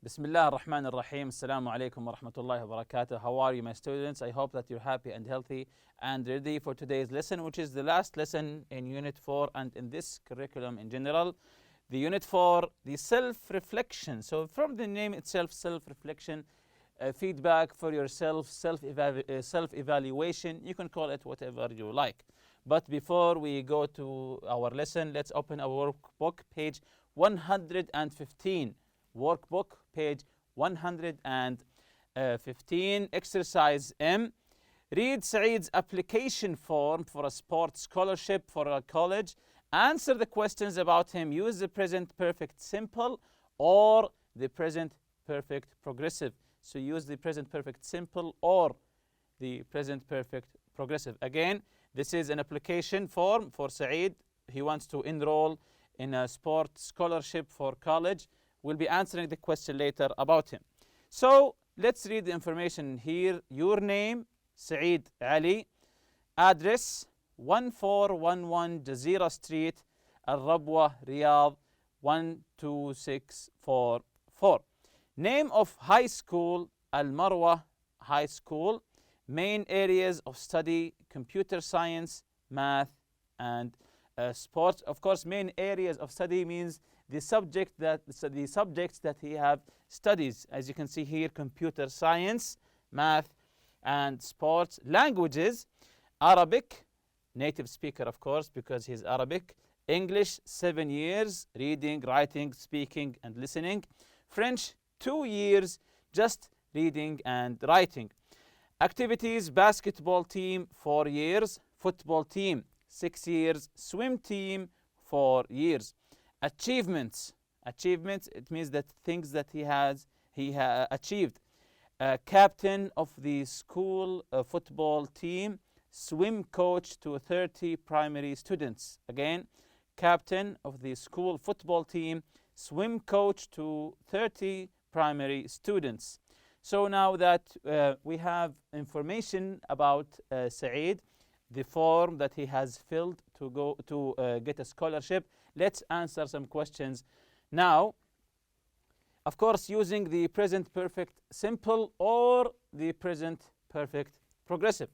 Bismillah ar-Rahman ar-Rahim. Assalamu alaikum wa rahmatullahi wa barakatuh. How are you, my students? I hope that you're happy and healthy and ready for today's lesson, which is the last lesson in Unit 4 and in this curriculum in general. The Unit 4, the self-reflection. So from the name itself, self-reflection, feedback for yourself, self-evaluation. You can call it whatever you like. But before we go to our lesson, let's open our workbook, page 115. Workbook, page 115, exercise M. Read Saeed's application form for a sports scholarship for a college. Answer the questions about him. Use the present perfect simple or the present perfect progressive. So use the present perfect simple or the present perfect progressive. Again, this is an application form for Saeed. He wants to enroll in a sports scholarship for college. We'll be answering the question later about him. So let's read the information here. Your name, Saeed Ali. Address, 1411 Jazeera Street, Al Rabwa, Riyadh, 12644. Name of high school, Al Marwa High School. Main areas of study, computer science, math, and sports. Of course, main areas of study means the subjects that he have studies. As you can see here, computer science, math, and sports. Languages, Arabic, native speaker of course because he's Arabic. English, 7 years, reading, writing, speaking, and listening. French, 2 years, just reading and writing. Activities, basketball team, 4 years. Football team, 6 years. Swim team, 4 years. Achievements, it means that things that he achieved. Captain of the school football team, swim coach to 30 primary students. Again, captain of the school football team, swim coach to 30 primary students. So now that we have information about Saeed, the form that he has filled to go to get a scholarship, let's answer some questions now. Of course, using the present perfect simple or the present perfect progressive.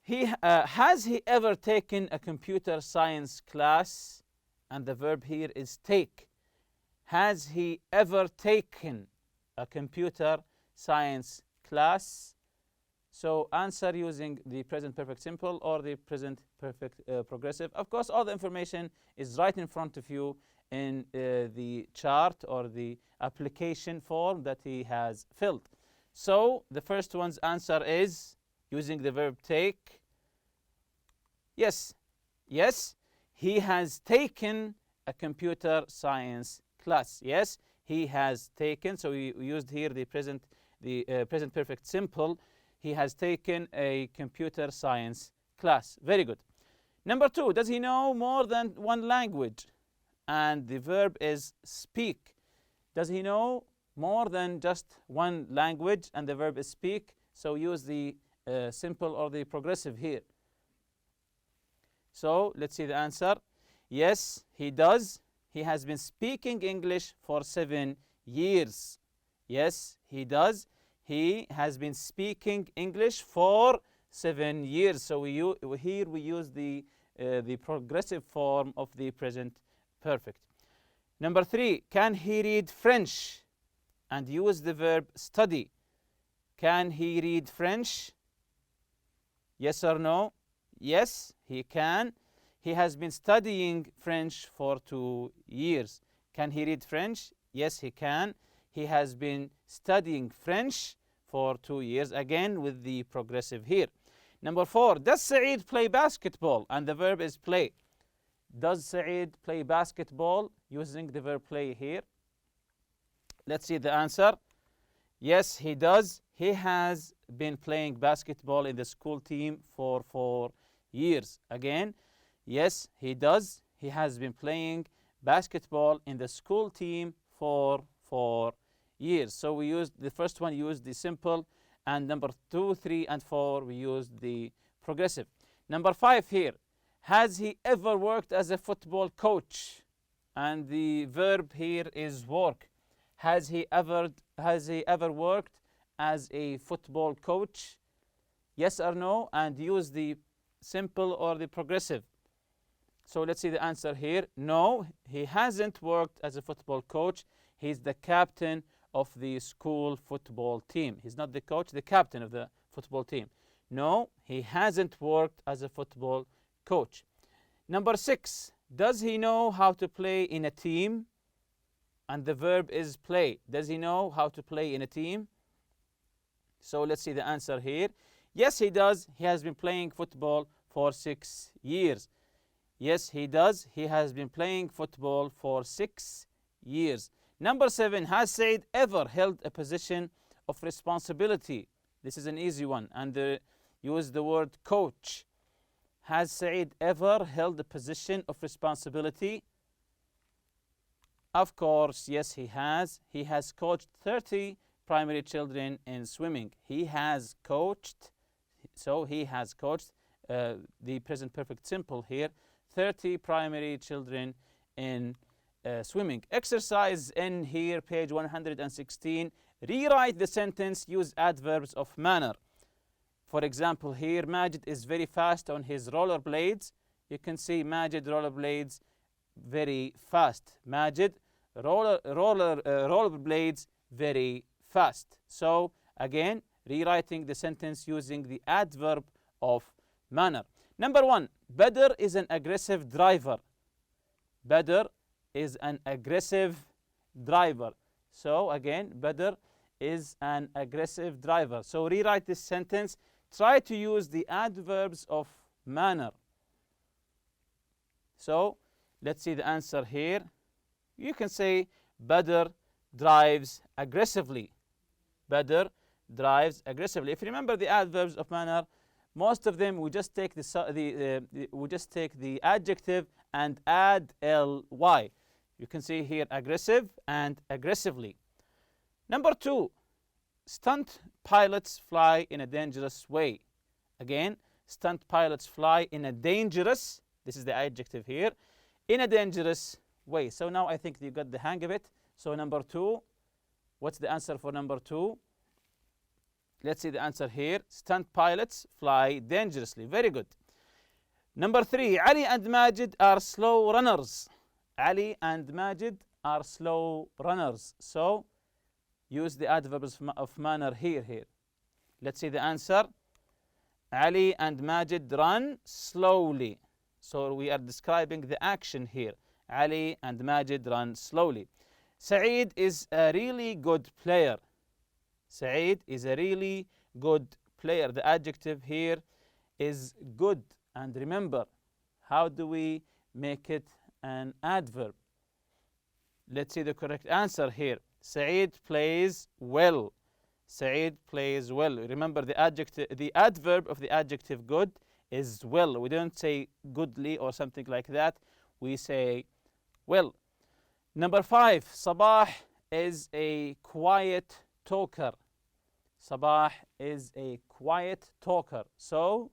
Has he ever taken a computer science class? And the verb here is take. Has he ever taken a computer science class? So answer using the present perfect simple or the present perfect progressive. Of course, all the information is right in front of you in the chart or the application form that he has filled. So the first one's answer is using the verb take. Yes, he has taken a computer science class. Yes, he has taken. So we used here the present perfect simple. He has taken a computer science class. Very good. Number 2, does he know more than one language? And the verb is speak. Does he know more than just one language? And the verb is speak. So use the simple or the progressive here. So let's see the answer. Yes, he does. He has been speaking English for 7 years. Yes, he does. He has been speaking English for 7 years. So here we use the progressive form of the present perfect. Number 3, can he read French? And use the verb study. Can he read French? Yes or no? Yes, he can. He has been studying French for 2 years. Can he read French? Yes, he can. He has been studying French for 2 years, again with the progressive here. Number 4, does Saeed play basketball? And the verb is play. Does Saeed play basketball? Using the verb play here. Let's see the answer. Yes, he does. He has been playing basketball in the school team for 4 years. Again, yes, he does. He has been playing basketball in the school team for 4 years. So we used the first one, used the simple, and number 2, 3, and 4 we used the progressive. Number 5 here, has he ever worked as a football coach? And the verb here is work. Has he ever worked as a football coach? Yes or no, and use the simple or the progressive. So let's see the answer here. No, he hasn't worked as a football coach. He's the captain of the school football team. He's not the coach, the captain of the football team. No, he hasn't worked as a football coach. Number 6, does he know how to play in a team? And the verb is play. Does he know how to play in a team? So let's see the answer here. Yes, he does. He has been playing football for 6 years. Yes, he does. He has been playing football for 6 years. Number 7, has Said ever held a position of responsibility? This is an easy one, and use the word coach. Has Said ever held a position of responsibility? Of course, yes, he has. He has coached 30 primary children in swimming. He has coached, so he has coached, the present perfect simple here, 30 primary children in swimming. Exercise in here, page 116. Rewrite the sentence, use adverbs of manner. For example here, Majid is very fast on his rollerblades. You can see Majid rollerblades very fast. Majid rollerblades very fast. So again, rewriting the sentence using the adverb of manner. Number 1, Badr is an aggressive driver. Badr is an aggressive driver. So again, Badr is an aggressive driver. So rewrite this sentence. Try to use the adverbs of manner. So let's see the answer here. You can say Badr drives aggressively. Badr drives aggressively. If you remember the adverbs of manner, most of them we just take the adjective and add ly. You can see here aggressive and aggressively. Number 2, stunt pilots fly in a dangerous way. Again, stunt pilots fly in a dangerous, this is the adjective here, in a dangerous way. So now I think you got the hang of it. So number 2, what's the answer for number 2? Let's see the answer here. Stunt pilots fly dangerously. Very good. Number 3, Ali and Majid are slow runners. Ali and Majid are slow runners. So use the adverbs of manner here. Let's see the answer. Ali and Majid run slowly. So we are describing the action here. Ali and Majid run slowly. Saeed is a really good player. Saeed is a really good player. The adjective here is good. And remember, how do we make it an adverb? Let's see the correct answer here. Saeed plays well. Saeed plays well. Remember the adverb of the adjective good is well. We don't say goodly or something like that. We say well. Number 5, Sabah is a quiet talker. Sabah is a quiet talker. So,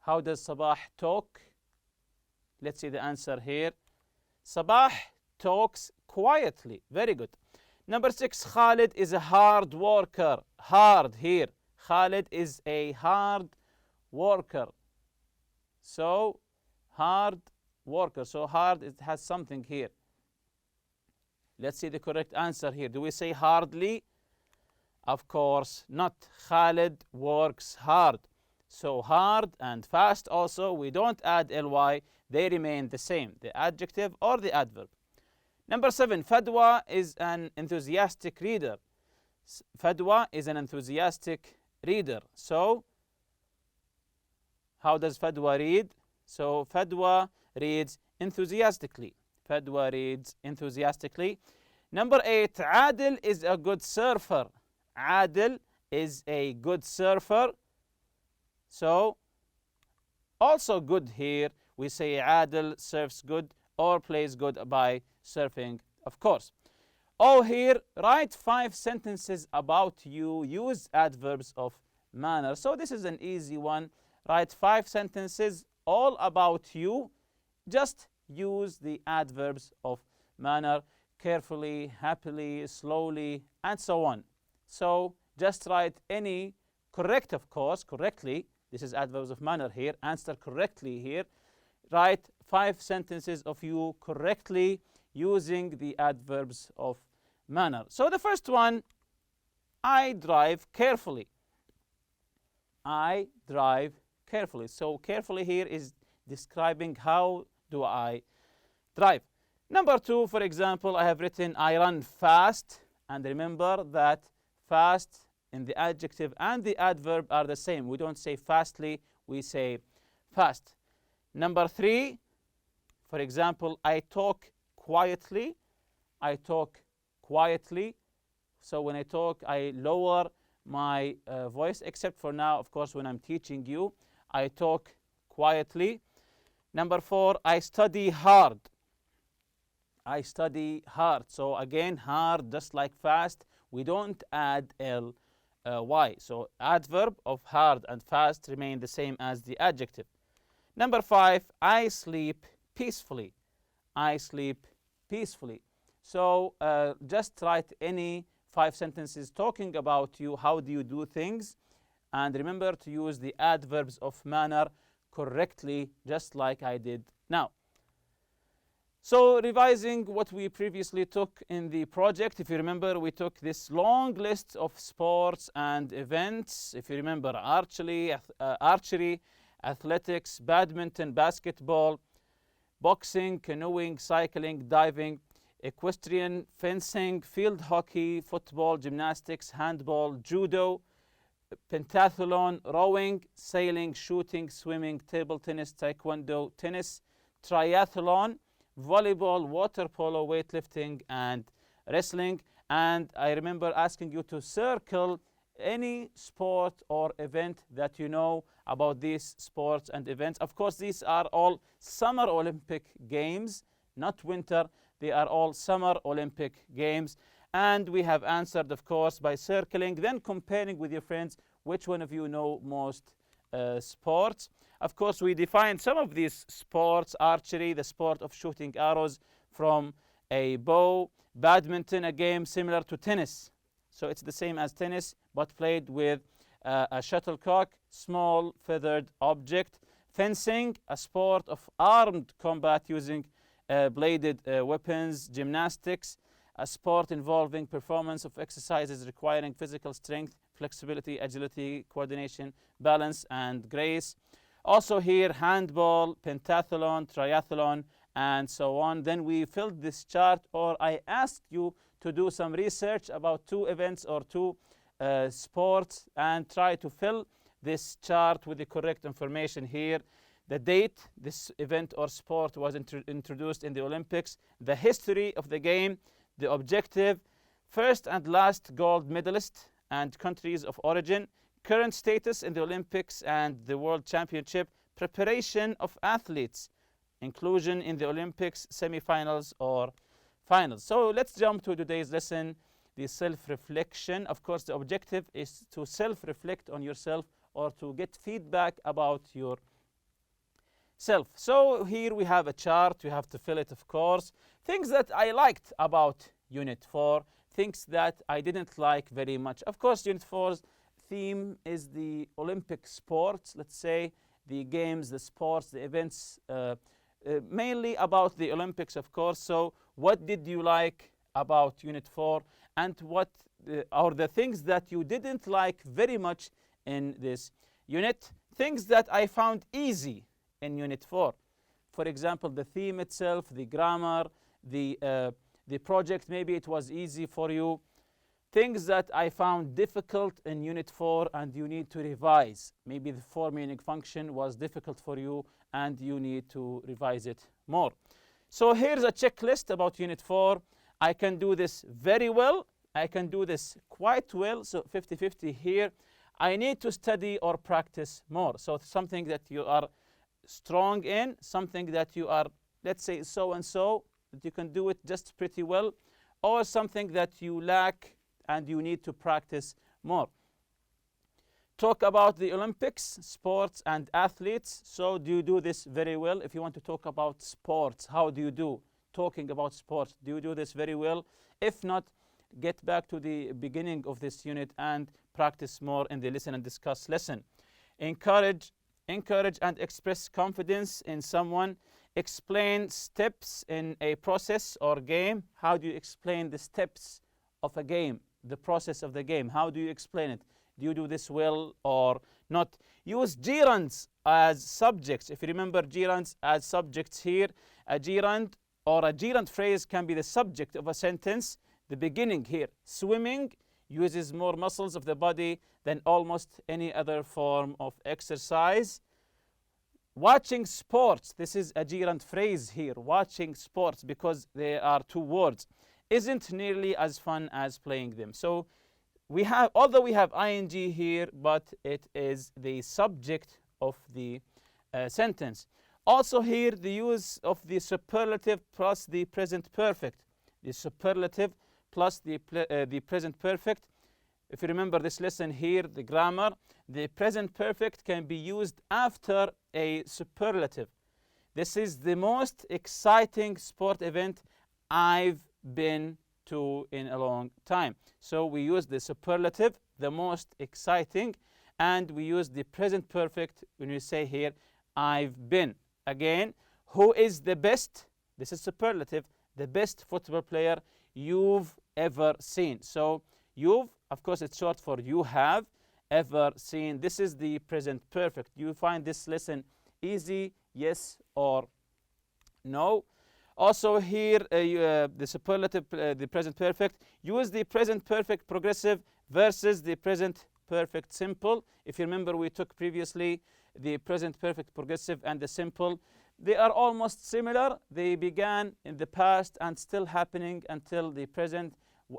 how does Sabah talk? Let's see the answer here. Sabah talks quietly. Very good. Number 6, Khalid is a hard worker. Hard here. Khalid is a hard worker. So, hard worker. So, hard, it has something here. Let's see the correct answer here. Do we say hardly? Of course not. Khalid works hard. So, hard and fast also, we don't add ly. They remain the same, the adjective or the adverb. Number 7, Fadwa is an enthusiastic reader. Fadwa is an enthusiastic reader. So, how does Fadwa read? So, Fadwa reads enthusiastically. Fadwa reads enthusiastically. Number 8, Adil is a good surfer. Adil is a good surfer. So, also good here. We say Adil surfs good or plays good by surfing, of course. Oh, here, write 5 sentences about you. Use adverbs of manner. So this is an easy one. Write 5 sentences all about you. Just use the adverbs of manner. carefully, happily, slowly, and so on. So just write any correct, of course, correctly. This is adverbs of manner here. Answer correctly here. Write 5 sentences of you correctly using the adverbs of manner. So the first one, I drive carefully. I drive carefully. So carefully here is describing how do I drive. Number 2, for example, I have written I run fast. And remember that fast in the adjective and the adverb are the same. We don't say fastly, we say fast. Number 3, for example, I talk quietly. I talk quietly. So when I talk, I lower my voice, except for now, of course, when I'm teaching you, I talk quietly. Number 4, I study hard. I study hard. So again, hard, just like fast, we don't add ly. So adverb of hard and fast remain the same as the adjective. Number 5, I sleep peacefully. I sleep peacefully. So just write any 5 sentences talking about you, how do you do things, and remember to use the adverbs of manner correctly, just like I did now. So revising what we previously took in the project, if you remember, we took this long list of sports and events. If you remember, archery, athletics, badminton, basketball, boxing, canoeing, cycling, diving, equestrian, fencing, field hockey, football, gymnastics, handball, judo, pentathlon, rowing, sailing, shooting, swimming, table tennis, taekwondo, tennis, triathlon, volleyball, water polo, weightlifting, and wrestling. And I remember asking you to circle any sport or event that you know about these sports and events. Of course, these are all Summer Olympic Games, not winter. They are all Summer Olympic Games. And we have answered, of course, by circling, then comparing with your friends which one of you know most sports. Of course, we defined some of these sports: archery, the sport of shooting arrows from a bow; badminton, a game similar to tennis. So it's the same as tennis, but played with a shuttlecock, small feathered object; fencing, a sport of armed combat using bladed weapons; gymnastics, a sport involving performance of exercises requiring physical strength, flexibility, agility, coordination, balance, and grace. Also here, handball, pentathlon, triathlon, and so on. Then we filled this chart, or I asked you to do some research about 2 events or 2 sports and try to fill this chart with the correct information here. The date this event or sport was introduced in the Olympics, the history of the game, the objective, first and last gold medalist and countries of origin, current status in the Olympics and the World Championship, preparation of athletes, inclusion in the Olympics, semifinals or finals. So let's jump to today's lesson, the self-reflection. Of course, the objective is to self-reflect on yourself or to get feedback about yourself. So here we have a chart. You have to fill it, of course. Things that I liked about Unit 4, things that I didn't like very much. Of course, Unit 4's theme is the Olympic sports, let's say, the games, the sports, the events, mainly about the Olympics, of course. So what did you like about Unit 4, and what are the things that you didn't like very much in this unit? Things that I found easy in Unit 4. For example, the theme itself, the grammar, the project, maybe it was easy for you. Things that I found difficult in Unit 4 and you need to revise. Maybe the 4 meaning function was difficult for you and you need to revise it more. So here's a checklist about Unit 4. I can do this very well. I can do this quite well. So 50-50 here. I need to study or practice more. So something that you are strong in, something that you are, let's say, so-and-so, that you can do it just pretty well, or something that you lack and you need to practice more. Talk about the Olympics, sports, and athletes. So do you do this very well? If you want to talk about sports, how do you do? talking about sports. Do you do this very well? If not, get back to the beginning of this unit and practice more in the listen and discuss lesson. Encourage and express confidence in someone. Explain steps in a process or game. How do you explain the steps of a game, the process of the game? How do you explain it? Do you do this well or not? Use gerunds as subjects. If you remember gerunds as subjects here, a gerund or a gerund phrase can be the subject of a sentence. The beginning here, swimming uses more muscles of the body than almost any other form of exercise. Watching sports, this is a gerund phrase here, watching sports, because there are two words, isn't nearly as fun as playing them. So we have, although we have ing here, but it is the subject of the sentence. Also here, the use of the superlative plus the present perfect. The superlative plus the present perfect. If you remember this lesson here, the grammar, the present perfect can be used after a superlative. This is the most exciting sport event I've been to in a long time. So we use the superlative, the most exciting, and we use the present perfect when we say here, I've been. Again, who is the best? This is superlative, the best football player you've ever seen. So you've, of course, it's short for you have ever seen. This is the present perfect. You find this lesson easy, yes or no? Also here, the superlative, the present perfect. Use the present perfect progressive versus the present perfect simple. If you remember, we took previously the present perfect progressive and the simple. They are almost similar. They began in the past and still happening until the present.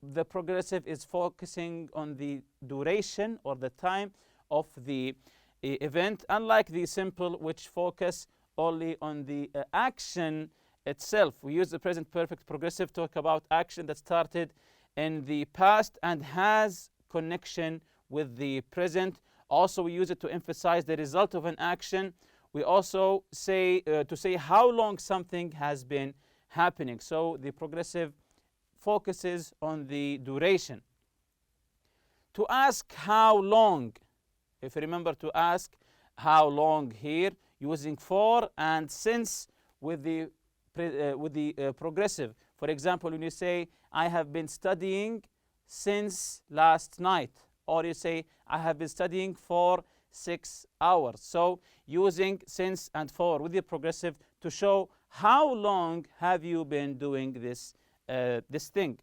The progressive is focusing on the duration or the time of the event, unlike the simple, which focus only on the action itself. We use the present perfect progressive to talk about action that started in the past and has connection with the present. Also, we use it to emphasize the result of an action. We also say to say how long something has been happening. So the progressive focuses on the duration. To ask how long, if you remember, to ask how long here, using for and since with the progressive. For example, when you say, I have been studying since last night, or you say, I have been studying for 6 hours. So using since and for with the progressive to show how long have you been doing this thing.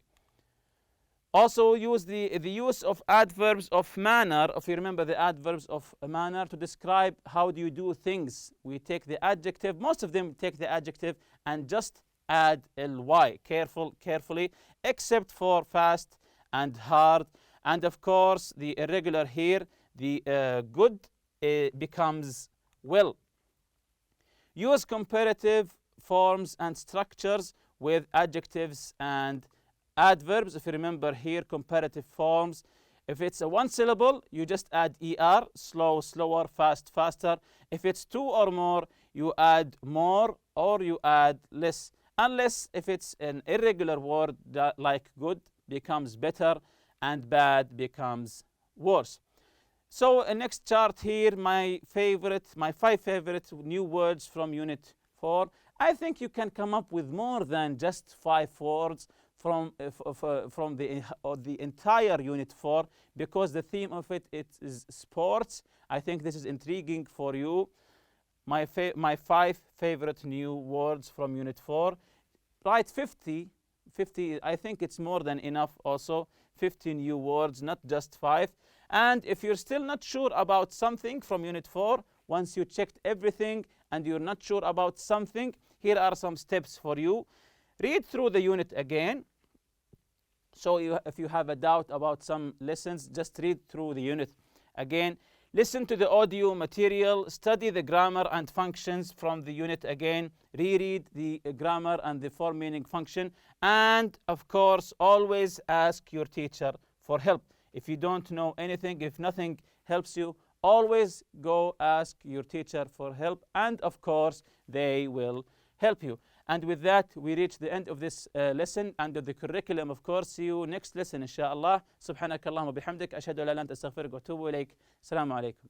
Also use the use of adverbs of manner. If you remember the adverbs of manner to describe how do you do things. We take the adjective, most of them take the adjective and just add ly, carefully, except for fast and hard. And of course the irregular here, the good becomes well. Use comparative forms and structures with adjectives and adverbs. If you remember here, comparative forms, if it's a one syllable, you just add er, slow, slower, fast, faster. If it's two or more, you add more or you add less. Unless if it's an irregular word like good becomes better and bad becomes worse. So next chart here, my 5 favorite new words from Unit 4. I think you can come up with more than just 5 words from the entire Unit 4, because the theme of it is sports. I think this is intriguing for you. My 5 favorite new words from Unit 4. Write 50, I think it's more than enough also. 50 new words, not just 5. And if you're still not sure about something from Unit 4, once you checked everything and you're not sure about something, here are some steps for you. Read through the unit again. So if you have a doubt about some lessons, just read through the unit again. Listen to the audio material, study the grammar and functions from the unit again, reread the grammar and the form meaning function, and of course, always ask your teacher for help. If you don't know anything, if nothing helps you, always go ask your teacher for help, and of course, they will help you. And with that, we reach the end of this lesson under the curriculum, of course. See you next lesson, inshallah. سبحانك اللهم وبحمدك أشهد أن لا إله إلا أنت أستغفرك وأتوب إليك. السلام عليكم.